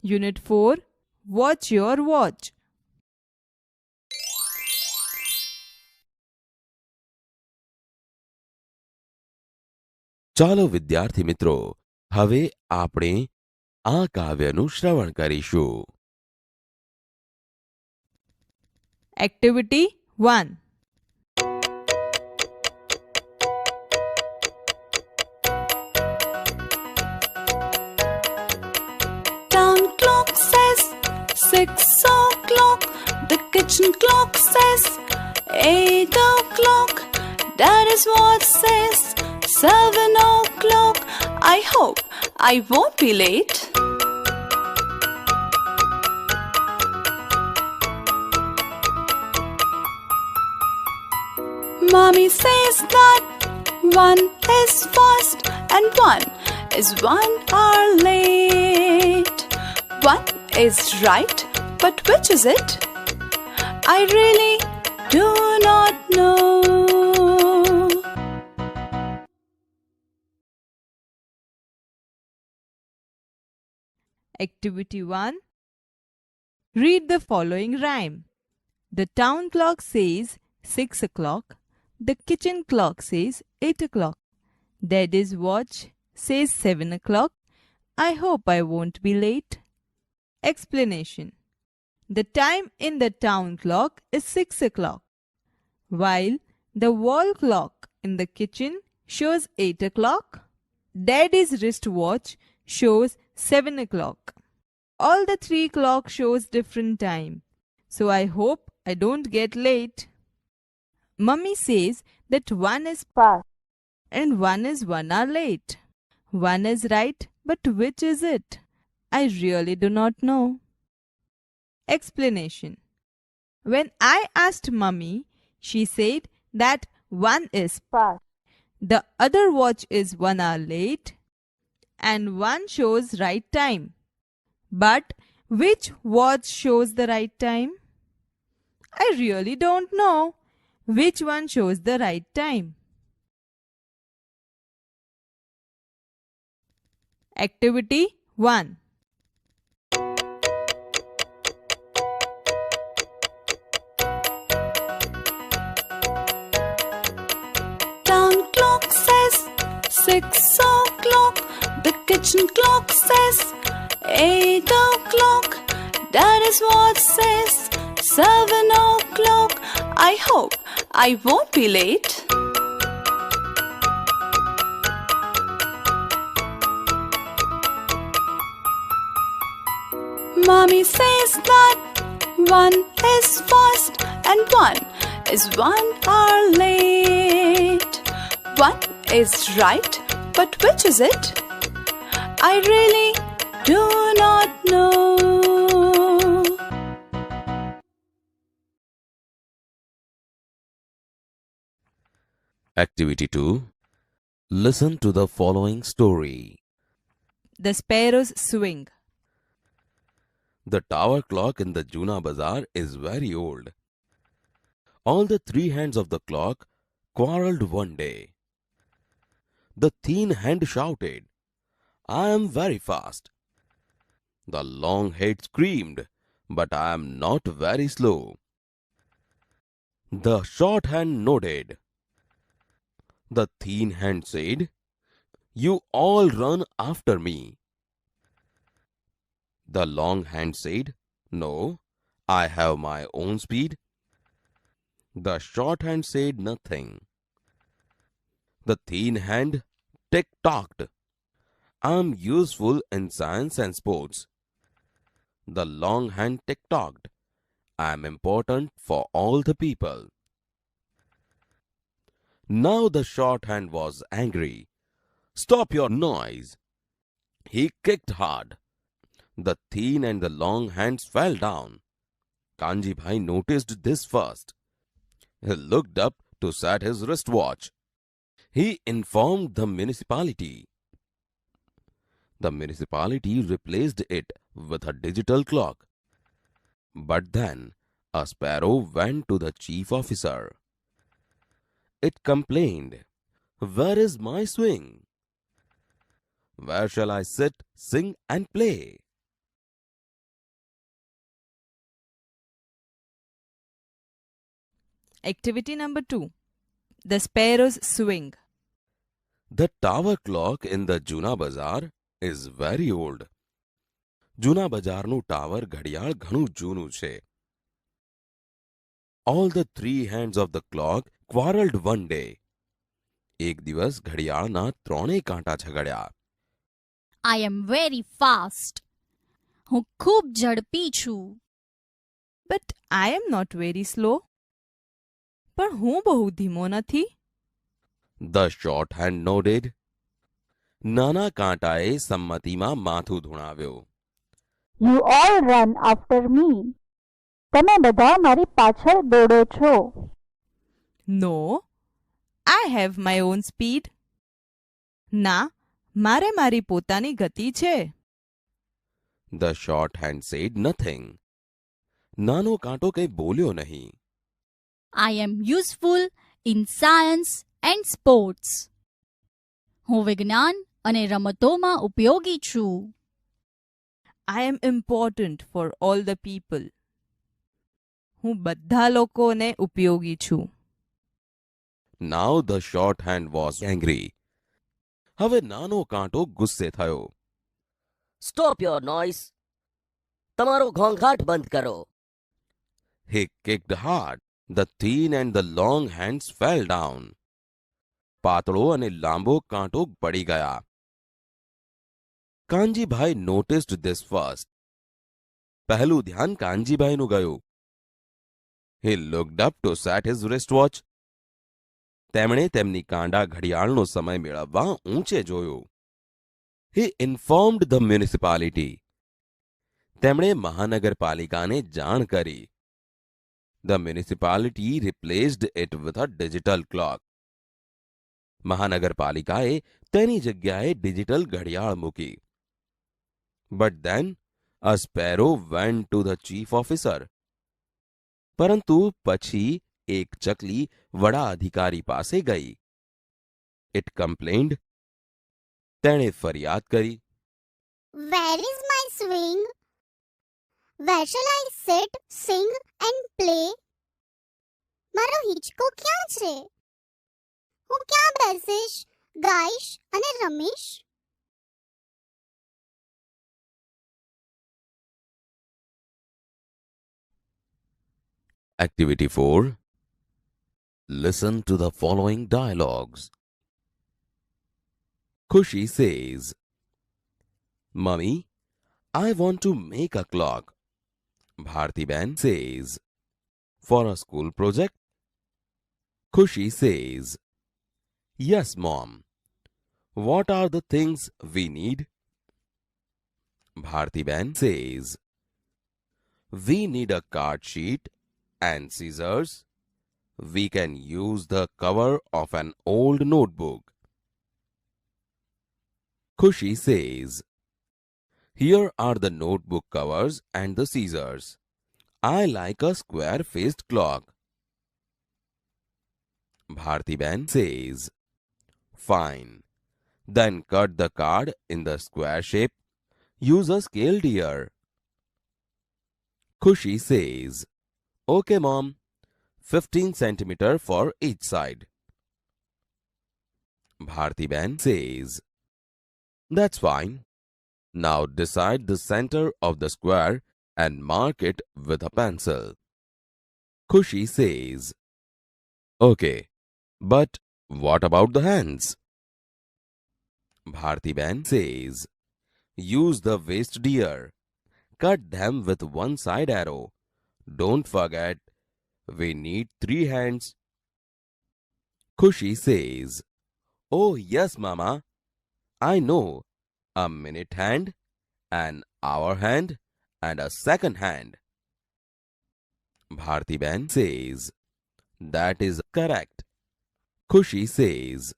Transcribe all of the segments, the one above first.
Unit 4. Watch your watch. ચાલો વિદ્યાર્થી મિત્રો, હવે આપણે આ કાવ્યનું શ્રવણ કરીશું. Activity 1. Town clock says 6 o'clock. The kitchen clock says 8 o'clock. Daddy's watch says 7 o'clock. I hope I won't be late. Mommy says that 1 is fast and 1 is 1 hour late. 1 is right, but which is it? I really do not know. Activity 1. Read the following rhyme. The town clock says 6 o'clock. The kitchen clock says 8 o'clock. Daddy's watch says 7 o'clock. I hope I won't be late. Explanation. The time in the town clock is 6 o'clock, while the wall clock in the kitchen shows 8 o'clock. Daddy's wristwatch shows 7 o'clock. All the 3 clocks shows different time, so I hope I don't get late. Mummy says that 1 is fast and 1 is 1 hour late. 1 is right, but which is it? I really do not know. Explanation. When I asked Mummy, she said that 1 is fast. The other watch is 1 hour late and 1 shows right time. But which watch shows the right time? I really don't know which one shows the right time. Activity 1. Town clock says 6 o'clock. The kitchen clock says 8 o'clock. Daddy's watch says 7 o'clock. I hope I won't be late. Mommy says that 1 is fast and 1 is 1 hour late. 1 is right, but which is it? I really do not know. Activity 2. Listen to the following story. The sparrows swing. The tower clock in the Juna Bazaar is very old. All the 3 hands of the clock quarreled one day. The thin hand shouted, "I am very fast." The long head screamed, "But I am not very slow." The short hand nodded. The thin hand said, "You all run after me." The long hand said, "No, I have my own speed." The short hand said nothing. The thin hand tick-tocked, "I am useful in science and sports." The long hand tick-tocked, "I am important for all the people." Now the short hand was angry. "Stop your noise." He kicked hard. The thin and the long hands fell down. Kanji Bhai noticed this first. He looked up to set his wristwatch. He informed the municipality. The municipality replaced it with a digital clock. But then a sparrow went to the chief officer. It complained, "Where is my swing? Where shall I sit, sing and play?" Activity number 2. The sparrows swing. The tower clock in the Juna Bazaar is very old. જૂના બજારનું tower ઘડિયાળ ઘણું જૂનું છે. All the three hands of the clock quarreled one day. એક દિવસ ઘડિયાળના ત્રણેય કાંટા ઝઘડ્યા. I am very fast. હું ખૂબ ઝડપી છું. But I am not very slow. પણ હું બહુ ધીમો નથી. The short hand nodded. નાના કાંટાએ સંમતિમાં માથું ધુણાવ્યું. You all run after me. તમે બધા મારી પાછળ દોડો છો. No, I have my own speed. ના, મારે મારી પોતાની ગતિ છે. The short hand said nothing. નાનો કાંટો કંઈ બોલ્યો નહીં. I am useful in science and sports. હું વિજ્ઞાન અને રમતોમાં ઉપયોગી છું. I am important for all the people. હું બધા લોકોને ઉપયોગી છું. Now the short hand was angry. હવે નાનો કાંટો ગુસ્સે થયો. Stop your noise. તમારો ઘોંઘાટ બંધ કરો. He kicked hard. The thin and the long hands fell down. પાતળો અને લાંબો કાંટો પડી ગયા. Kanjibhai noticed this first. પહેલું ધ્યાન કાનજીભાઈનું ગયું. He looked up to set his wristwatch. તેમણે તેમની કાંડા ઘડિયાળનો સમય મેળવવા ઊંચે જોયું. He informed the municipality. તેમણે મહાનગરપાલિકાને જાણ કરી. The municipality replaced it with a digital clock. મહાનગરપાલિકાએ તેની જગ્યાએ ડિજિટલ ઘડિયાળ મૂકી. But then a sparrow went to the chief officer. પરંતુ પછી એક ચકલી વડા અધિકારી પાસે ગઈ. It complained. તેણે ફરિયાદ કરી. Where is my swing? Where shall I sit, sing and play? મારો હિંચકો ક્યાં છે? હું ક્યાં બેસીશ, ગાઈશ અને રમીશ? Activity 4. Listen to the following dialogues. Khushi says, Mummy, I want to make a clock. Bharti Bain says, for a school project? Khushi says, yes, Mom. What are the things we need? Bharti Bain says, we need a card sheet and scissors. We can use the cover of an old notebook. Khushi says, here are the notebook covers and the scissors. I like a square-faced clock. Bharti Bain says, fine. Then cut the card in the square shape. Use a scale, dear. Khushi says, okay, Mom. 15 centimeter for each side. Bharti Bain says, that's fine. Now decide the center of the square and mark it with a pencil. Khushi says, okay, but what about the hands? Bharti Bain says, use the waist, dear. Cut them with one side arrow. Don't forget, we need 3 hands. Khushi says, oh yes, Mama. I know. A minute hand, an hour hand, and a second hand. Bharti Bain says, that is correct. Khushi says,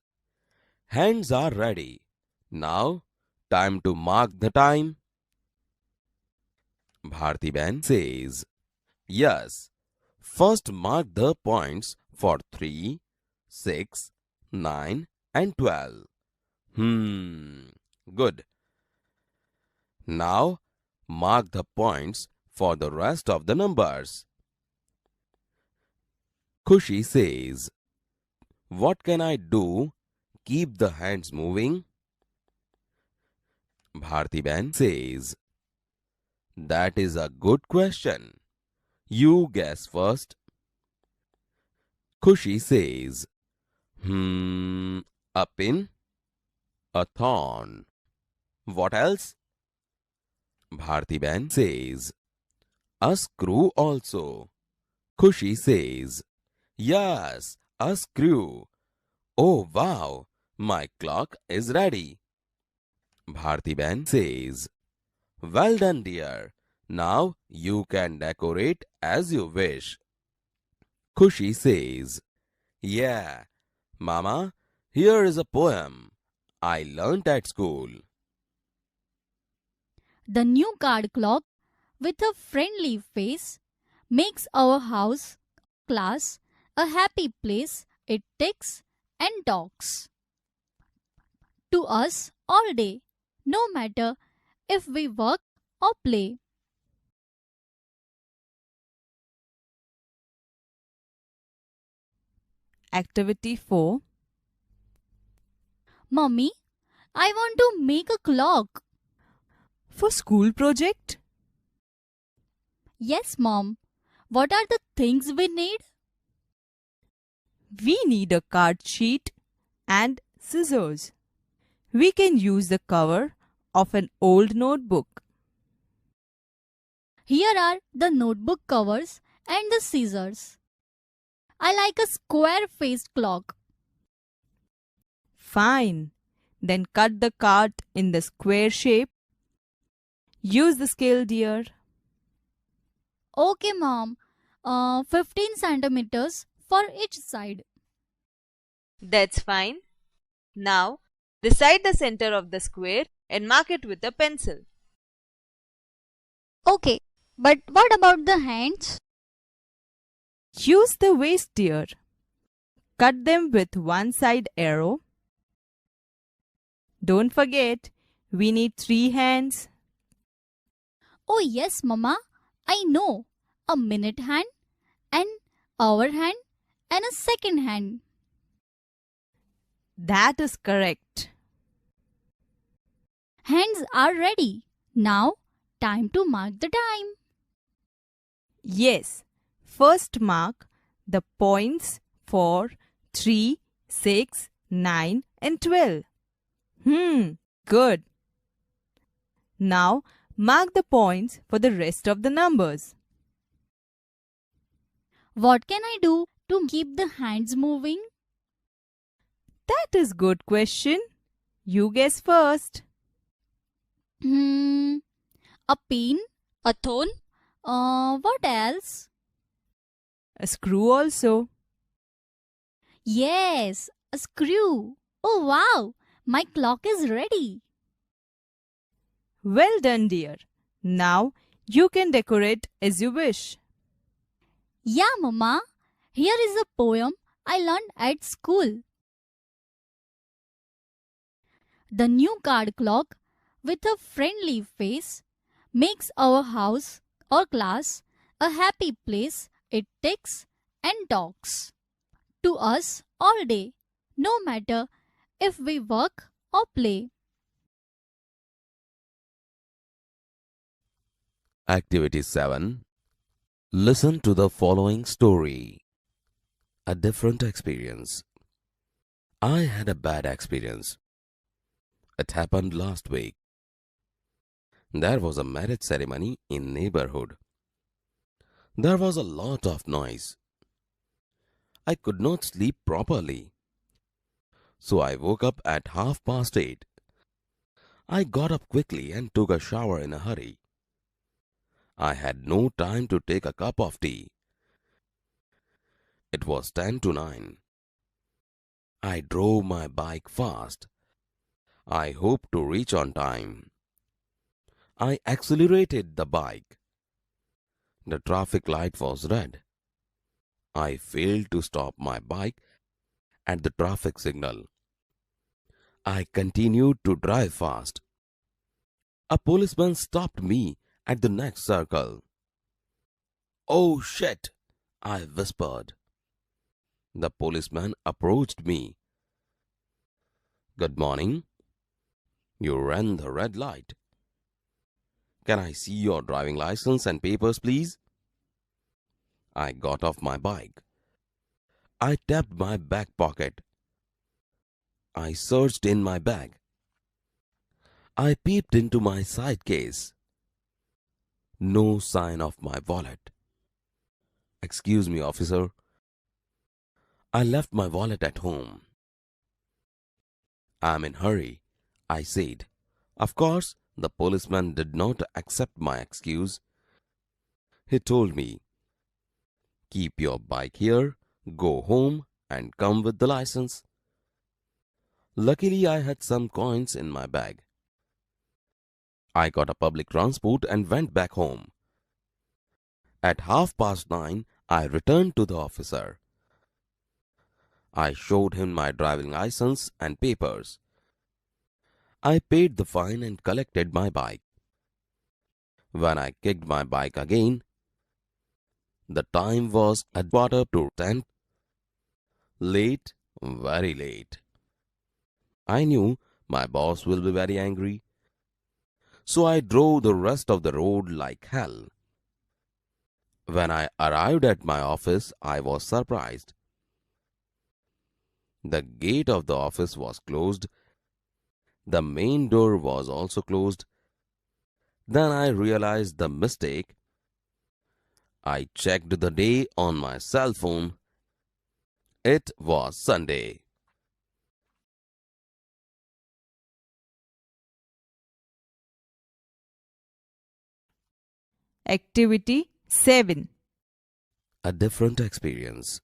hands are ready. Now, time to mark the time. Bharti Bain says, yes. First mark the points for 3, 6, 9 and 12. Good. Now, mark the points for the rest of the numbers. Khushi says, "What can I do? Keep the hands moving?" Bharti says, "That is a good question. You guess first." Khushi says, a pin, a thorn. What else?" Bharti says, "A screw also." Khushi says, "Yes, a screw. Oh wow, my clock is ready." Bharti says, "Well done, dear. Now you can decorate as you wish." Khushi says, "Yeah, Mama, here is a poem I learnt at school." The new card clock with a friendly face makes our house, class, a happy place. It ticks and talks to us all day, no matter if we work or play. Activity 4. Mummy, I want to make a clock. For school project? Yes, Mom. What are the things we need? We need a card sheet and scissors. We can use the cover of an old notebook. Here are the notebook covers and the scissors. I like a square-faced clock. Fine. Then cut the card in the square shape. Use the scale, dear. Okay, Mom. 15 centimeters for each side. That's fine. Now, decide the center of the square and mark it with a pencil. Okay, but what about the hands? Use the waist, dear. Cut them with one side arrow. Don't forget, we need 3 hands. Oh yes, Mama. I know. A minute hand, an hour hand, and a second hand. That is correct. Hands are ready. Now, time to mark the time. Yes. First mark the points for 3, 6, 9 and 12. Good. Now mark the points for the rest of the numbers. What can I do to keep the hands moving? That is good question. You guess first. A pin, a thorn. What else? A screw also. Yes, a screw. Oh wow, my clock is ready. Well done, dear. Now you can decorate as you wish. Yeah, Mama. Here is a poem I learned at school. The new card clock with a friendly face makes our house or class a happy place. It ticks and talks to us all day, no matter if we work or play. Activity 7. Listen to the following story. A different experience. I had a bad experience. It happened last week. There was a marriage ceremony in neighborhood. There was a lot of noise. I could not sleep properly. So I woke up at 8:30. I got up quickly and took a shower in a hurry. I had no time to take a cup of tea. It was 10 to 9. I drove my bike fast. I hoped to reach on time. I accelerated the bike. The traffic light was red. I failed to stop my bike at the traffic signal. I continued to drive fast. A policeman stopped me at the next circle. "Oh shit," I whispered. The policeman approached me. Good morning. You ran the red light. Can I see your driving license and papers, please? I got off my bike. I tapped my back pocket. I searched in my bag. I peeped into my side case. No sign of my wallet. Excuse me, officer. I left my wallet at home. I'm in hurry, I said. Of course, the policeman did not accept my excuse. He told me, keep your bike here, go home and come with the license. Luckily, I had some coins in my bag. I got a public transport and went back home. At 9:30, I returned to the officer. I showed him my driving license and papers. I paid the fine and collected my bike. When I kicked my bike again, the time was 9:45. Late, very late. I knew my boss will be very angry, so I drove the rest of the road like hell. When I arrived at my office, I was surprised. The gate of the office was closed. The main door was also closed. Then I realized the mistake. I checked the day on my cell phone. It was Sunday. Activity 7. A different experience.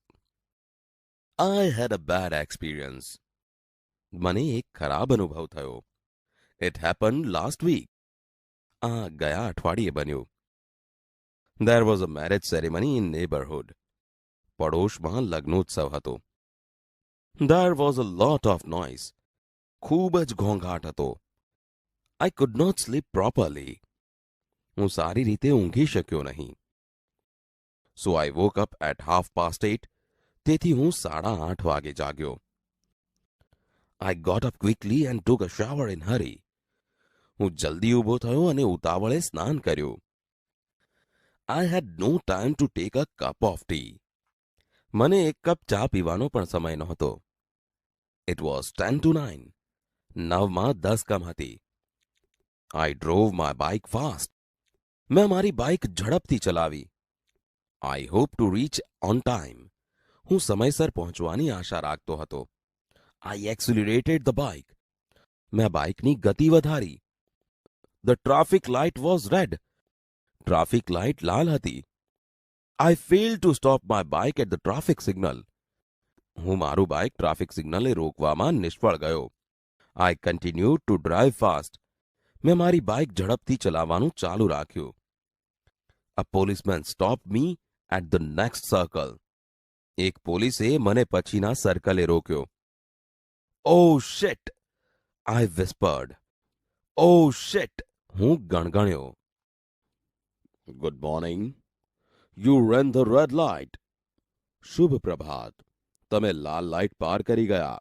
I had a bad experience. મને એક ખરાબ અનુભવ થયો. It happened last week. ગયા અઠવાડિયે બન્યું. There was a marriage ceremony in neighborhood. પડોશમાં લગ્નોત્સવ હતો. There was a lot of noise. ખૂબ જ ઘોંઘાટ હતો. I could not sleep properly. હું સારી રીતે ઊંઘી શક્યો નહીં. So I woke up at 8:30. તેથી હું 8:30 વાગે જાગ્યો. I got up quickly and took a shower in hurry. હું જલ્દી ઊભો થયો અને ઉતાવળે સ્નાન કર્યું. I had no time to take a cup of tea. મને એક કપ ચા પીવાનો પણ સમય નહોતો. It was 10:09. 9:10 કમ હતી. I drove my bike fast. મેં મારી બાઇક ઝડપથી ચલાવી. I hope to reach on time. હું સમયસર પહોંચવાની આશા રાખતો હતો. I accelerated the bike. મેં બાઇકની ગતિ વધારી. The traffic light was red. Traffic light લાલ હતી. I failed to stop my bike at the traffic signal. હું મારું બાઇક ટ્રાફિક સિગ્નલે રોકવામાં નિષ્ફળ ગયો. I continued to drive fast. મેં મારી બાઇક ઝડપથી ચલાવવાનું ચાલુ રાખ્યું. A policeman stopped me at the next circle. એક પોલીસે મને પછીના સર્કલે રોક્યો. Oh shit! I whispered. Oh shit! હું ગણગણ્યો. Good morning. You ran the red light. શુભ પ્રભાત. તમે લાલ લાઇટ પાર કરી ગયા.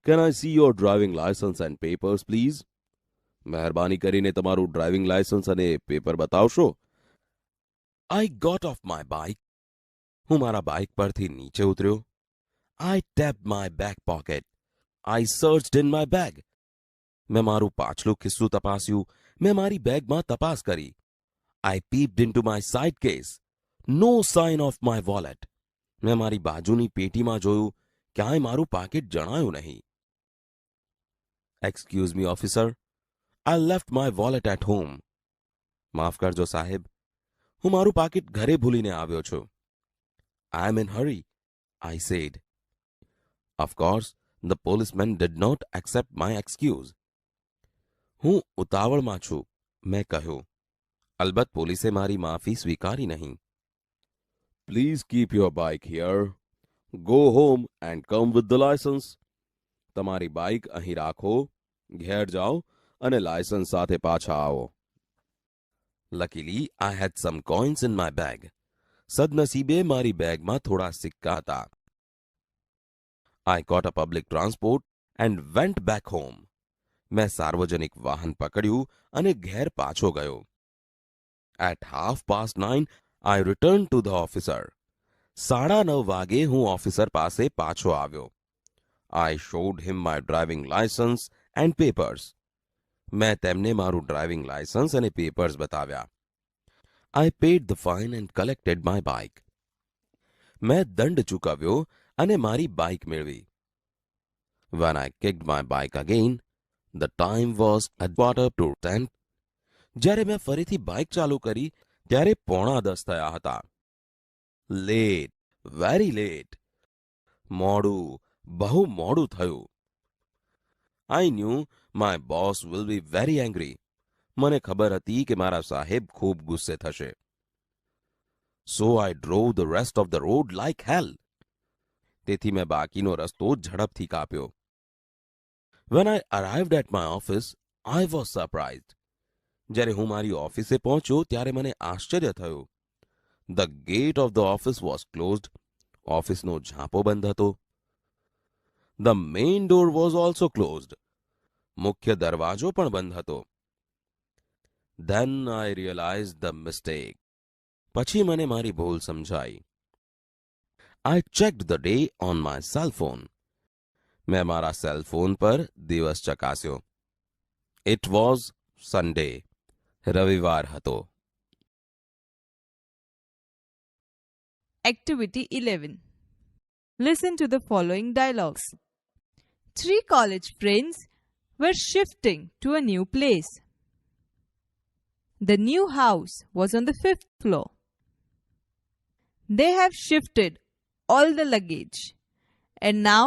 Can I see your driving license and papers, please? મહેરબાની કરીને તમારું ડ્રાઇવિંગ લાયસન્સ અને પેપર બતાવશો. I got off my bike. હું મારા બાઇક પરથી નીચે ઉતર્યો. I tapped my back pocket. I searched in my bag. મેં મારું પાછલું ખિસ્સું તપાસ્યું. મેં મારી બેગમાં તપાસ કરી. I peeped into my side case. No sign of my wallet. મેં મારી બાજુની પેટીમાં જોયું. ક્યાંય મારું પાકીટ જણાયું નહીં. Excuse me, officer. I left my wallet at home. માફ કરજો સાહેબ. હું મારું પાકીટ ઘરે ભૂલીને આવ્યો છું. I am in hurry, I said. Of course, the policeman did not accept my excuse. હું ઉતાવળમાં છું, મેં કહ્યું. અલબત્ત પોલીસે મારી માફી સ્વીકારી નહીં. Please keep your bike here. Go home and come with the license. તમારી બાઇક અહીં રાખો, ઘેર જાઓ અને લાયસન્સ સાથે પાછા આવો. Luckily, I had some coins in my bag. સદનસીબે મારી બેગમાં થોડા સિક્કા હતા. I caught a public transport and went back home. मैं सार्वजनिक वाहन पकड़્યું અને ઘેર પાછો ગયો. At 9:30, I returned to the officer. 9:30 વાગે હું ઓફિસર પાસે પાછો આવ્યો. I showed him my driving license and papers. मैं તેમને મારું ડ્રાઇવિંગ લાયસન્સ અને પેપર્સ બતાવ્યા. I paid the fine and collected my bike. मैं દંડ ચૂકવ્યો અને મારી બાઇક મેળવી. When I kicked my bike again, the time was 9:45. જ્યારે મેં ફરીથી બાઇક ચાલુ કરી ત્યારે 9:45 થયા હતા. Late, very late. મોડું, બહુ મોડું થયું. I knew my boss will be very angry. મને ખબર હતી કે મારા સાહેબ ખૂબ ગુસ્સે થશે. So I drove the rest of the road like hell. તેથી મેં બાકીનો રસ્તો ઝડપથી કાપ્યો. When I arrived at my office, I was surprised. જ્યારે હું મારી ઓફિસે પહોંચ્યો ત્યારે મને આશ્ચર્ય થયું. The gate of the office was closed. ઓફિસનો ઝાંપો બંધ હતો. The main door was also closed. મુખ્ય દરવાજો પણ બંધ હતો. Then I realized the mistake. પછી મને મારી ભૂલ સમજાઈ. I checked the day on my cell phone. मैं મારા સેલ ફોન પર દિવસ ચકાસ્યો. It was Sunday. રવિવાર હતો. Activity 11. Listen to the following dialogues. 3 college friends were shifting to a new place. The new house was on the 5th floor. They have shifted all the luggage, and now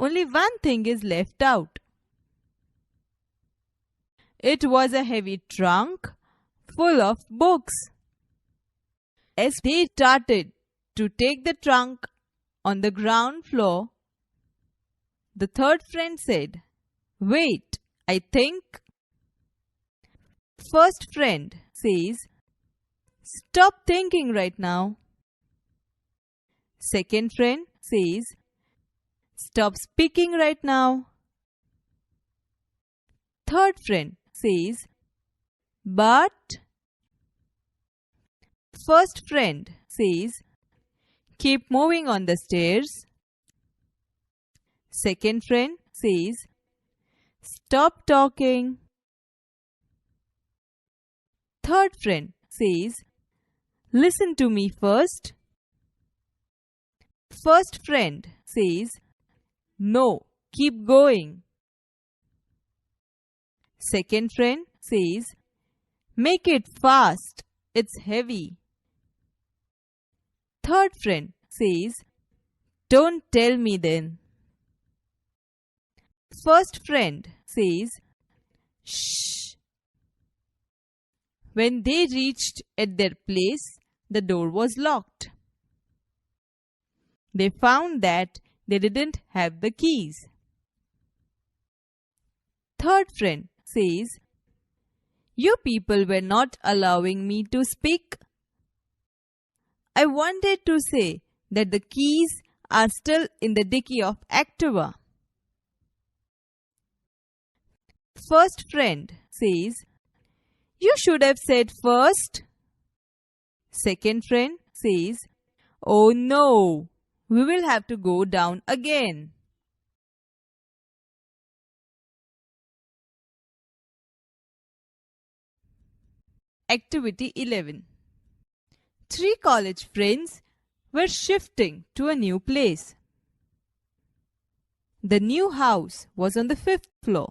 only one thing is left out. It was a heavy trunk full of books. As they started to take the trunk on the ground floor, the third friend said, "Wait, I think." First friend says, "Stop thinking right now." Second friend says, "Stop speaking right now." Third friend says, "But." First friend says, "Keep moving on the stairs." Second friend says, "Stop talking." Third friend says, "Listen to me first." First friend says, "No, keep going." Second friend says, "Make it fast, it's heavy." Third friend says, "Don't tell me then." First friend says, "Shh." When they reached at their place, the door was locked. They found that they didn't have the keys. Third friend says, "You people were not allowing me to speak. I wanted to say that the keys are still in the dicky of Activa." First friend says, "You should have said first." Second friend says, "Oh no, we will have to go down again." Activity 11. 3 college friends were shifting to a new place. The new house was on the 5th floor.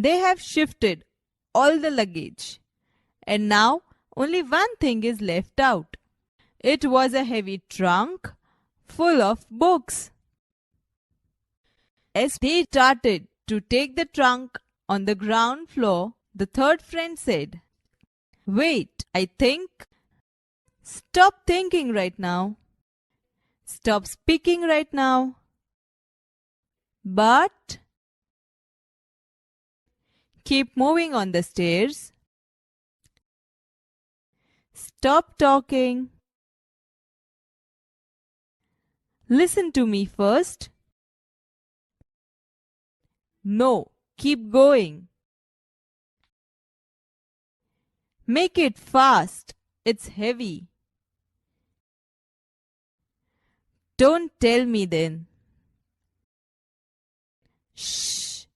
They have shifted all the luggage, and now only one thing is left out. It was a heavy trunk full of books. As they started to take the trunk on the ground floor, the third friend said, "Wait, I think." Stop thinking right now. Stop speaking right now. But keep moving on the stairs. Stop talking. Listen to me first. No, keep going. Make it fast. It's heavy. Don't tell me then. Shh.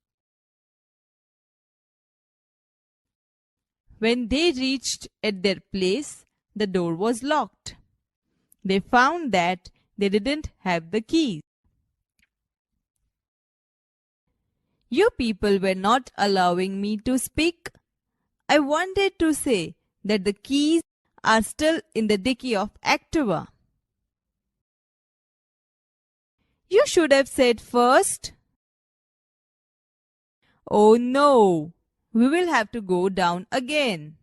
When they reached at their place, the door was locked. They found that they didn't have the keys. You people were not allowing me to speak. I wanted to say that the keys are still in the dicky of Activa. You should have said first. Oh no, we will have to go down again.